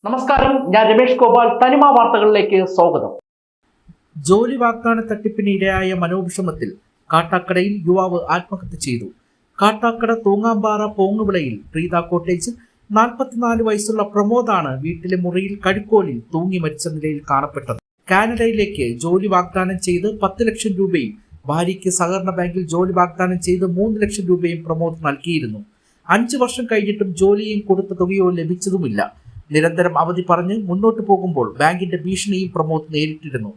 നമസ്കാരം, ഞാൻ രമേഷ് ഗോപാൽ. തനിമ വാർത്തകളിലേക്ക് സ്വാഗതം. ജോലി വാഗ്ദാന തട്ടിപ്പിന് ഇരയായ മനോവിഷമത്തിൽ കാട്ടാക്കടയിൽ യുവാവ് ആത്മഹത്യ ചെയ്തു. കാട്ടാക്കട തൂങ്ങാമ്പാറ പോങ്ങുവിളയിൽ പ്രീത കോട്ടേജിൽ 44 വയസ്സുള്ള പ്രമോദാണ് വീട്ടിലെ മുറിയിൽ കഴുക്കോലിൽ തൂങ്ങി മരിച്ച നിലയിൽ കാണപ്പെട്ടത്. കാനഡയിലേക്ക് ജോലി വാഗ്ദാനം ചെയ്ത് 10 ലക്ഷം രൂപയും ഭാര്യയ്ക്ക് സഹകരണ ബാങ്കിൽ ജോലി വാഗ്ദാനം ചെയ്ത് 3 ലക്ഷം രൂപയും പ്രമോദ് നൽകിയിരുന്നു. 5 വർഷം കഴിഞ്ഞിട്ടും ജോലിയും കൊടുത്ത തുകയോ ലഭിച്ചതുമില്ല. നിരന്തരം അവധി പറഞ്ഞ് മുന്നോട്ട് പോകുമ്പോൾ ബാങ്കിന്റെ ഭീഷണിയും പ്രമോദ് നേരിട്ടിരുന്നു.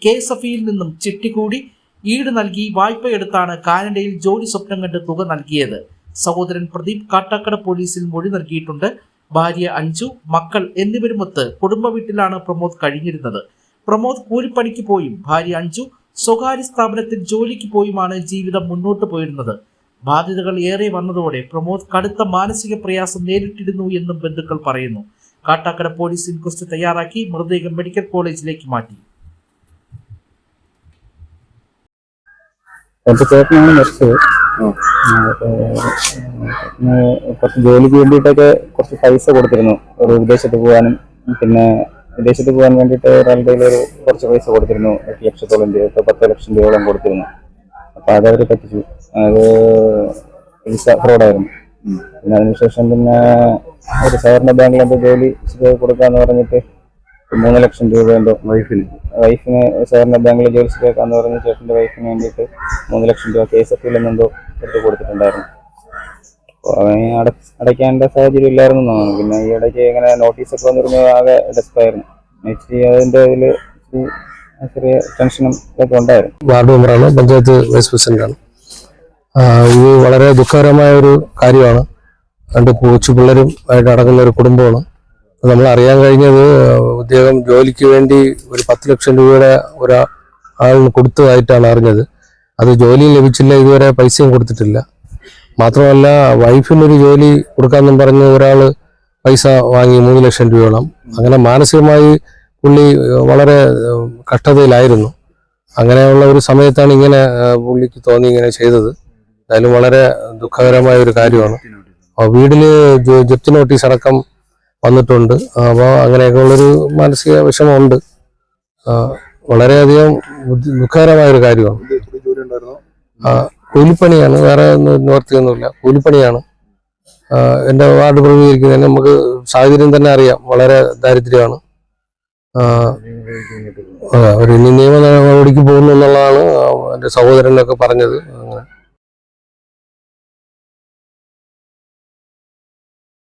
KSFയിൽ നിന്നും ചിട്ടികൂടി ഈട് നൽകി വായ്പയെടുത്താണ് കാനഡയിൽ ജോലി സ്വപ്നം കണ്ട് തുക നൽകിയത്. സഹോദരൻ പ്രദീപ് കാട്ടാക്കട പോലീസിൽ മൊഴി നൽകിയിട്ടുണ്ട്. ഭാര്യ അഞ്ജു, മക്കൾ എന്നിവരുമൊത്ത് കുടുംബ വീട്ടിലാണ് പ്രമോദ് കഴിഞ്ഞിരുന്നത്. പ്രമോദ് കൂലിപ്പണിക്ക് പോയും ഭാര്യ അഞ്ജു സ്വകാര്യ സ്ഥാപനത്തിൽ ജോലിക്ക് പോയുമാണ് ജീവിതം മുന്നോട്ട് പോയിരുന്നത്. ബാധ്യതകൾ ഏറെ വന്നതോടെ പ്രമോദ് കടുത്ത മാനസിക പ്രയാസം നേരിട്ടിരുന്നു എന്നും ബന്ധുക്കൾ പറയുന്നു. കാട്ടാക്കട പോലീസ് ഇൻക്വസ്റ്റ് തയ്യാറാക്കി മൃതദേഹം മെഡിക്കൽ കോളേജിലേക്ക് മാറ്റി. എന്റെ ചേട്ടനാണ് മരിച്ചത്. കുറച്ച് ജോലിക്ക് വേണ്ടിയിട്ടൊക്കെ കുറച്ച് പൈസ കൊടുത്തിരുന്നു. ഒരു വിദേശത്ത് പോകാനും പിന്നെ വിദേശത്ത് പോകാൻ വേണ്ടിയിട്ട് ഒരാളുടെ ഒരു കുറച്ച് പൈസ കൊടുത്തിരുന്നു. 8 ലക്ഷത്തോളം രൂപ, 10 ലക്ഷം രൂപയോളം കൊടുത്തിരുന്നു. അപ്പൊ അതവര് പറ്റിച്ചു. അത് വിസ ഫ്രോഡായിരുന്നു. പിന്നെ അതിനുശേഷം പിന്നെ ഒരു സഹകരണ ബാങ്കിൽ എന്തോ ജോലി കൊടുക്കാന്ന് പറഞ്ഞിട്ട് 3 ലക്ഷം രൂപ എന്തോ വൈഫിന് സഹകരണ ബാങ്കിൽ ജോലി ശരിയാക്കാന്ന് പറഞ്ഞ് ചേട്ടന്റെ വൈഫിന് വേണ്ടിയിട്ട് 3 ലക്ഷം രൂപ KSFയിൽ നിന്നെന്തോ എടുത്ത് കൊടുത്തിട്ടുണ്ടായിരുന്നു. അപ്പോൾ അവന് അടയ്ക്കേണ്ട സാഹചര്യം ഇല്ലായിരുന്നു എന്നാണ്. പിന്നെ ഈ ഇടയ്ക്ക് ഇങ്ങനെ നോട്ടീസൊക്കെ വന്നിരുന്നത് ആകെ ഡെസ്പായിരുന്നു. ഇച്ചിരി അതിൻ്റെ ഇതിൽ ചെറിയ ടെൻഷനും ഒക്കെ ഉണ്ടായിരുന്നു. വാർഡ് മെമ്പറാണ്, പഞ്ചായത്ത് വൈസ് പ്രസിഡന്റാണ്. ഇത് വളരെ ദുഃഖകരമായ ഒരു കാര്യമാണ്. 2 കൊച്ചു പിള്ളേരും ആയിട്ട് അടങ്ങുന്ന ഒരു കുടുംബമാണ്. നമ്മൾ അറിയാൻ കഴിഞ്ഞത് ഉദ്യോഗം ജോലിക്ക് വേണ്ടി ഒരു 10 ലക്ഷം രൂപയുടെ ഒരാളിന് കൊടുത്തതായിട്ടാണ് അറിഞ്ഞത്. അത് ജോലി ലഭിച്ചില്ല, ഇതുവരെ പൈസയും കൊടുത്തിട്ടില്ല. മാത്രമല്ല വൈഫിനൊരു ജോലി കൊടുക്കാമെന്നും പറഞ്ഞ് ഒരാൾ പൈസ വാങ്ങി 3 ലക്ഷം രൂപയോളം. അങ്ങനെ മാനസികമായി പുള്ളി വളരെ കഷ്ടതയിലായിരുന്നു. അങ്ങനെയുള്ള ഒരു സമയത്താണ് ഇങ്ങനെ പുള്ളിക്ക് തോന്നി ഇങ്ങനെ ചെയ്തത്. എന്തായാലും വളരെ ദുഃഖകരമായ ഒരു കാര്യമാണ്. വീടിന് ജപ്തി നോട്ടീസ് അടക്കം വന്നിട്ടുണ്ട്. അപ്പോൾ അങ്ങനെയൊക്കെ ഉള്ളൊരു മാനസിക വിഷമമുണ്ട്. വളരെയധികം ദുഃഖകരമായൊരു കാര്യമാണ്. കൂലിപ്പണിയാണ്, വേറെ നിവർത്തിയൊന്നുമില്ല. കൂലിപ്പണിയാണ്. എൻ്റെ വാർഡ് പ്രതിനിധീകരിക്കുന്നതിന് നമുക്ക് സാഹചര്യം തന്നെ അറിയാം, വളരെ ദാരിദ്ര്യമാണ്. ഒരു നിയമ നടപടിക്ക് പോകുന്നു എന്നുള്ളതാണ് എൻ്റെ സഹോദരനൊക്കെ പറഞ്ഞത്.